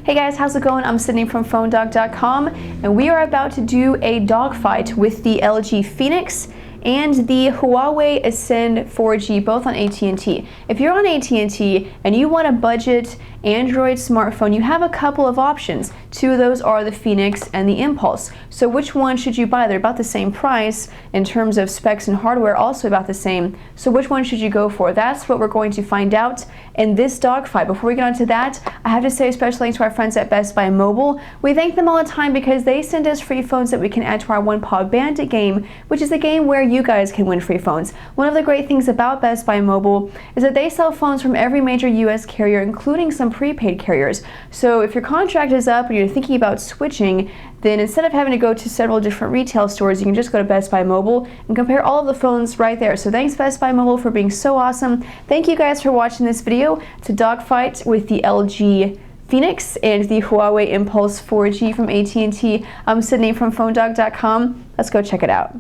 Hey guys, how's it going? I'm Sydney from PhoneDog.com, and we are about to do a dogfight with the LG Phoenix and the Huawei Ascend 4G, both on AT&T. If you're on AT&T and you want a budget Android smartphone, you have a couple of options. Two of those are the Phoenix and the Impulse. So which one should you buy? They're about the same price in terms of specs and hardware, also about the same. So which one should you go for? That's what we're going to find out in this dogfight. Before we get on to that, I have to say a special thanks to our friends at Best Buy Mobile. We thank them all the time because they send us free phones that we can add to our One Paw Bandit game, which is a game where you guys can win free phones. One of the great things about Best Buy Mobile is that they sell phones from every major US carrier, including some prepaid carriers. So if your contract is up and you're thinking about switching, then instead of having to go to several different retail stores, you can just go to Best Buy Mobile and compare all of the phones right there. So thanks Best Buy Mobile for being so awesome. Thank you guys for watching this video. It's a dogfight with the LG Phoenix and the Huawei Impulse 4G from AT&T. I'm Sydney from PhoneDog.com. Let's go check it out.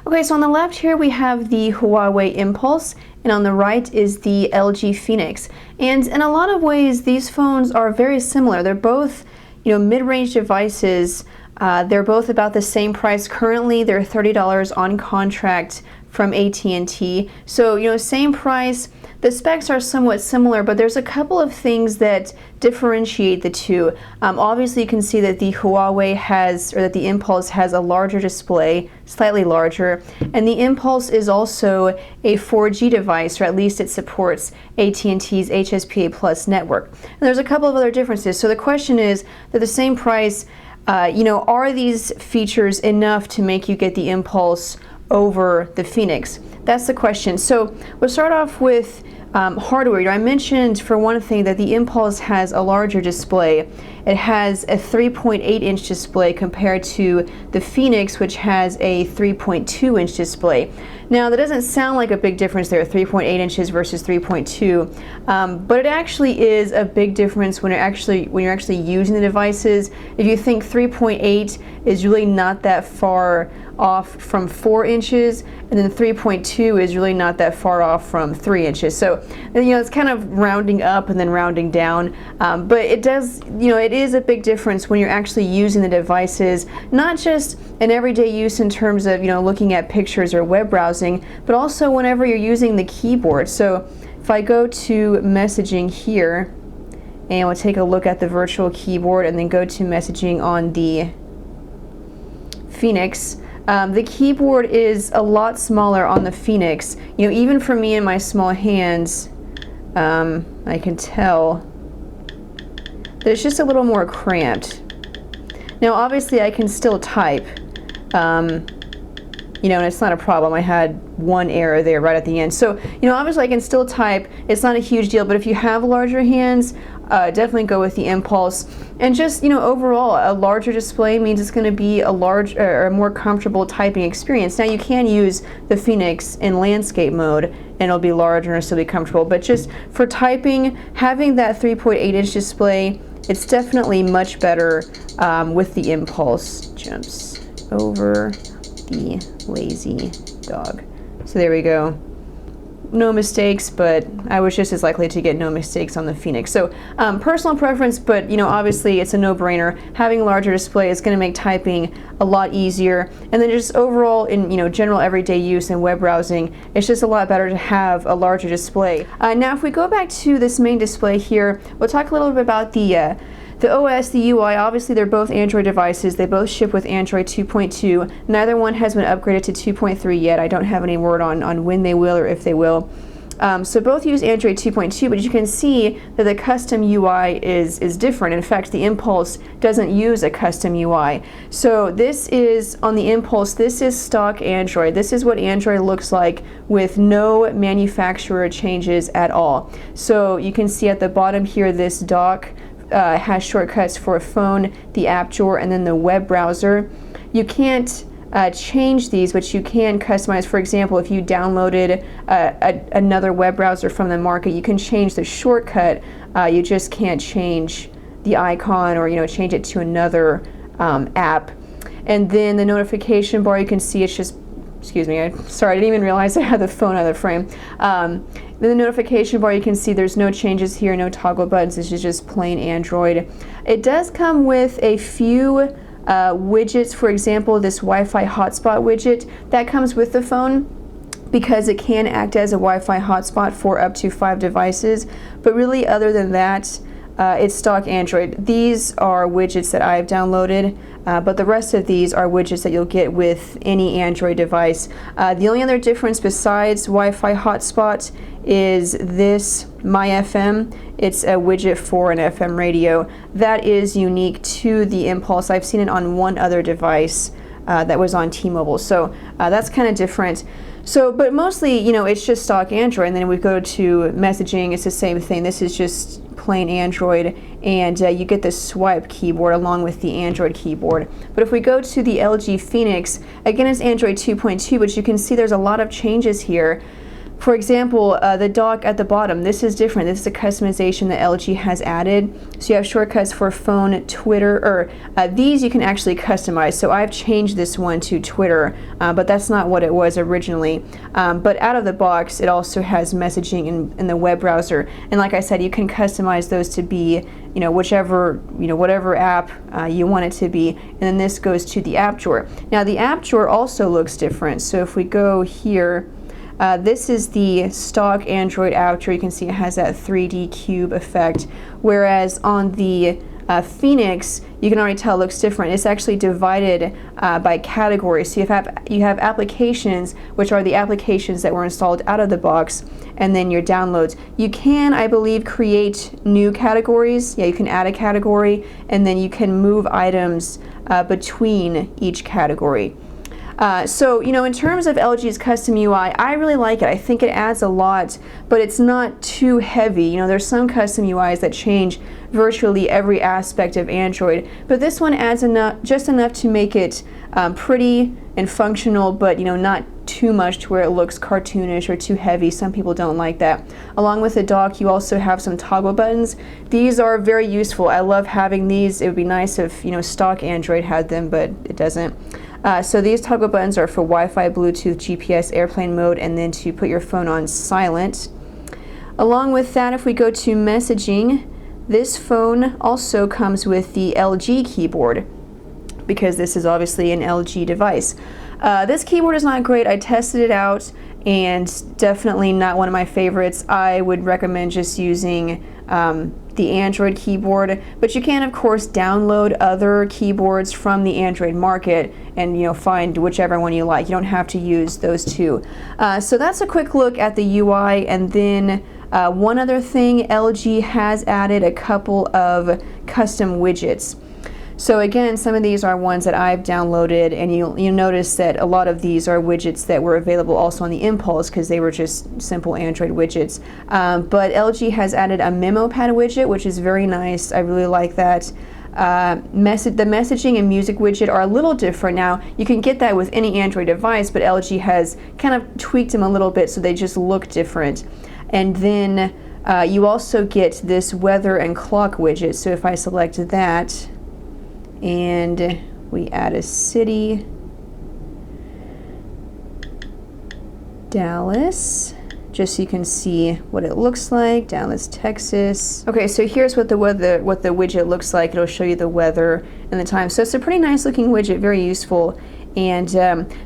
Okay, so on the left here we have the Huawei Impulse, and on the right is the LG Phoenix. And in a lot of ways, these phones are very similar. They're both, mid-range devices. They're both about the same price. Currently, they're $30 on contract from AT&T. So, same price. The specs are somewhat similar, but there's a couple of things that differentiate the two. Obviously, you can see that the Huawei has, or that the Impulse has a larger display, slightly larger, and the Impulse is also a 4G device, or at least it supports AT&T's HSPA Plus network. And there's a couple of other differences. So the question is, they're the same price. Are these features enough to make you get the Impulse over the Phoenix? That's the question. So we'll start off with hardware. I mentioned for one thing that the Impulse has a larger display. It has a 3.8-inch display compared to the Phoenix, which has a 3.2-inch display. Now that doesn't sound like a big difference there, 3.8 inches versus 3.2, but it actually is a big difference when you're actually using the devices. If you think 3.8 is really not that far off from 4 inches, and then 3.2 is really not that far off from 3 inches. So, it's kind of rounding up and then rounding down, but it does, it is a big difference when you're actually using the devices, not just in everyday use in terms of, looking at pictures or web browsing, but also whenever you're using the keyboard. So if I go to messaging here, and we'll take a look at the virtual keyboard and then go to messaging on the Phoenix. The keyboard is a lot smaller on the Phoenix. Even for me in my small hands, I can tell that it's just a little more cramped. Now obviously I can still type, and it's not a problem. I had one error there right at the end. So, obviously I can still type. It's not a huge deal, but if you have larger hands, definitely go with the Impulse. And just, overall, a larger display means it's going to be a a more comfortable typing experience. Now, you can use the Phoenix in landscape mode, and it'll be larger and still be comfortable. But just for typing, having that 3.8-inch display, it's definitely much better with the Impulse. Jumps over the lazy dog. So there we go. No mistakes, but I was just as likely to get no mistakes on the Phoenix. So personal preference, but obviously it's a no-brainer. Having a larger display is going to make typing a lot easier, and then just overall in general everyday use and web browsing, it's just a lot better to have a larger display. Now if we go back to this main display here, we'll talk a little bit about the OS, the UI. Obviously they're both Android devices. They both ship with Android 2.2. Neither one has been upgraded to 2.3 yet. I don't have any word on when they will or if they will. So both use Android 2.2, but you can see that the custom UI is different. In fact, the Impulse doesn't use a custom UI. So this is, on the Impulse, this is stock Android. This is what Android looks like with no manufacturer changes at all. So you can see at the bottom here, this dock has shortcuts for a phone, the app drawer, and then the web browser. You can't change these, but you can customize. For example, if you downloaded another web browser from the market, you can change the shortcut. You just can't change the icon or change it to another app. And then the notification bar, you can see it's just excuse me, sorry, I didn't even realize I had the phone out of the frame. In the notification bar, you can see there's no changes here, no toggle buttons. This is just plain Android. It does come with a few widgets. For example, this Wi-Fi hotspot widget that comes with the phone, because it can act as a Wi-Fi hotspot for up to 5 devices. But really, other than that, it's stock Android. These are widgets that I've downloaded, but the rest of these are widgets that you'll get with any Android device. The only other difference besides Wi-Fi hotspot is this My FM. It's a widget for an FM radio that is unique to the Impulse. I've seen it on one other device that was on T-Mobile, so that's kind of different. So, but mostly, you know, it's just stock Android, and then we go to messaging. It's the same thing. This is just plain Android, and you get the swipe keyboard along with the Android keyboard. But if we go to the LG Phoenix, again, it's Android 2.2, but you can see there's a lot of changes here. For example, the dock at the bottom, this is different. This is a customization that LG has added. So you have shortcuts for phone, Twitter, or these you can actually customize. So I've changed this one to Twitter, but that's not what it was originally. But out of the box, it also has messaging in the web browser. And like I said, you can customize those to be, you know, whatever app you want it to be. And then this goes to the app drawer. Now the app drawer also looks different. So if we go here, this is the stock Android app drawer. You can see it has that 3D cube effect, whereas on the Phoenix, you can already tell it looks different. It's actually divided by categories. So you have applications, which are the applications that were installed out of the box, and then your downloads. You can, I believe, create new categories. Yeah, you can add a category, and then you can move items between each category. So, you know, in terms of LG's custom UI, I really like it. I think it adds a lot, but it's not too heavy. You know, there's some custom UIs that change virtually every aspect of Android, but this one adds just enough to make it pretty and functional, but, you know, not too much to where it looks cartoonish or too heavy. Some people don't like that. Along with the dock, you also have some toggle buttons. These are very useful. I love having these. It would be nice if, you know, stock Android had them, but it doesn't. So these toggle buttons are for Wi-Fi, Bluetooth, GPS, airplane mode, and then to put your phone on silent. Along with that, if we go to messaging, this phone also comes with the LG keyboard, because this is obviously an LG device. This keyboard is not great. I tested it out, and definitely not one of my favorites. I would recommend just using the Android keyboard, but you can of course download other keyboards from the Android market and, you know, find whichever one you like. You don't have to use those two. So that's a quick look at the UI, and then one other thing, LG has added a couple of custom widgets. So again, some of these are ones that I've downloaded, and you'll notice that a lot of these are widgets that were available also on the Impulse because they were just simple Android widgets. But LG has added a memo pad widget, which is very nice. I really like that. The messaging and music widget are a little different. Now, you can get that with any Android device, but LG has kind of tweaked them a little bit so they just look different. And then you also get this weather and clock widget. So if I select that, and we add a city, Dallas, just so you can see what it looks like. Dallas, Texas. Okay, so here's what the widget looks like. It'll show you the weather and the time. So it's a pretty nice looking widget, very useful. And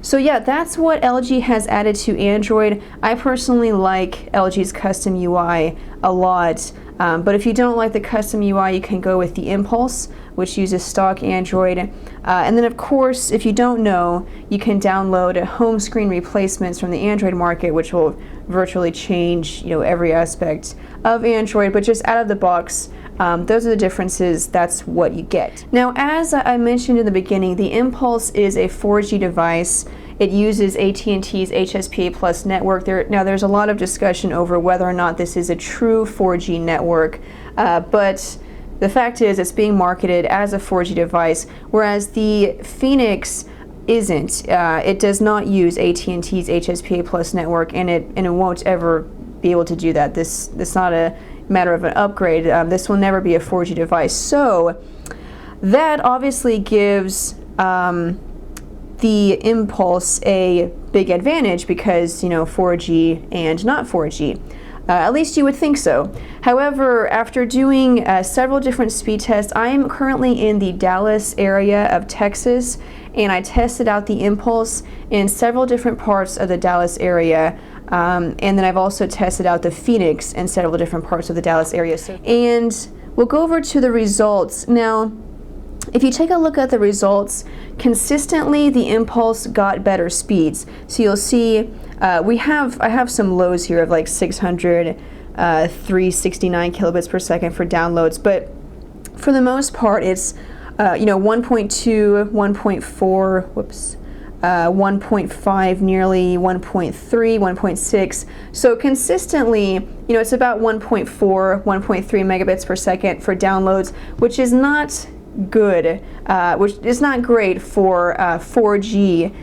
so yeah, that's what LG has added to Android. I personally like LG's custom UI a lot. But if you don't like the custom UI, you can go with the Impulse, which uses stock Android. And then of course, if you don't know, you can download home screen replacements from the Android market, which will virtually change, you know, every aspect of Android, but just out of the box. Those are the differences. That's what you get. Now, as I mentioned in the beginning, the Impulse is a 4G device. It uses AT&T's HSPA Plus network. Now, there's a lot of discussion over whether or not this is a true 4G network, but the fact is it's being marketed as a 4G device, whereas the Phoenix isn't. It does not use AT&T's HSPA Plus network, and it won't ever be able to do that. It's not a matter of an upgrade. This will never be a 4G device. So that obviously gives the Impulse a big advantage because, 4G and not 4G. At least you would think so. However, after doing several different speed tests, I am currently in the Dallas area of Texas, and I tested out the Impulse in several different parts of the Dallas area. And then I've also tested out the Phoenix in several different parts of the Dallas area. And we'll go over to the results. Now, if you take a look at the results, consistently the Impulse got better speeds. So you'll see I have some lows here of like 600, 369 kilobits per second for downloads, but for the most part it's 1.2, 1.4, 1.5, nearly 1.3, 1.6. So consistently, it's about 1.4, 1.3 megabits per second for downloads, which is not good, which is not great for 4G.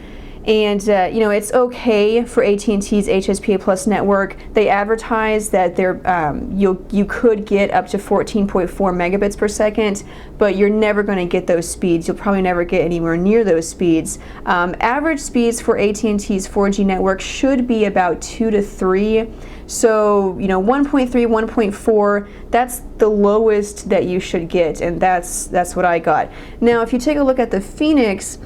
And it's okay for AT&T's HSPA Plus network. They advertise that you could get up to 14.4 megabits per second, but you're never going to get those speeds. You'll probably never get anywhere near those speeds. Average speeds for AT&T's 4G network should be about 2 to 3. So 1.3, 1.4, that's the lowest that you should get, and that's what I got. Now, if you take a look at the Phoenix,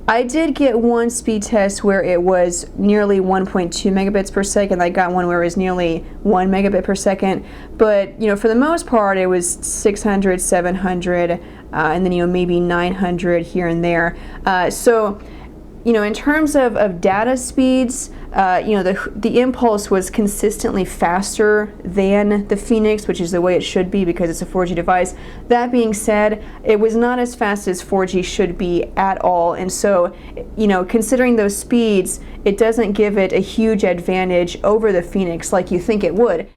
I did get one speed test where it was nearly 1.2 megabits per second. I got one where it was nearly 1 megabit per second. But, for the most part, it was 600, 700, and then, maybe 900 here and there. So, in terms of data speeds, the Impulse was consistently faster than the Phoenix, which is the way it should be because it's a 4G device. That being said, it was not as fast as 4G should be at all, and so, considering those speeds, it doesn't give it a huge advantage over the Phoenix like you think it would.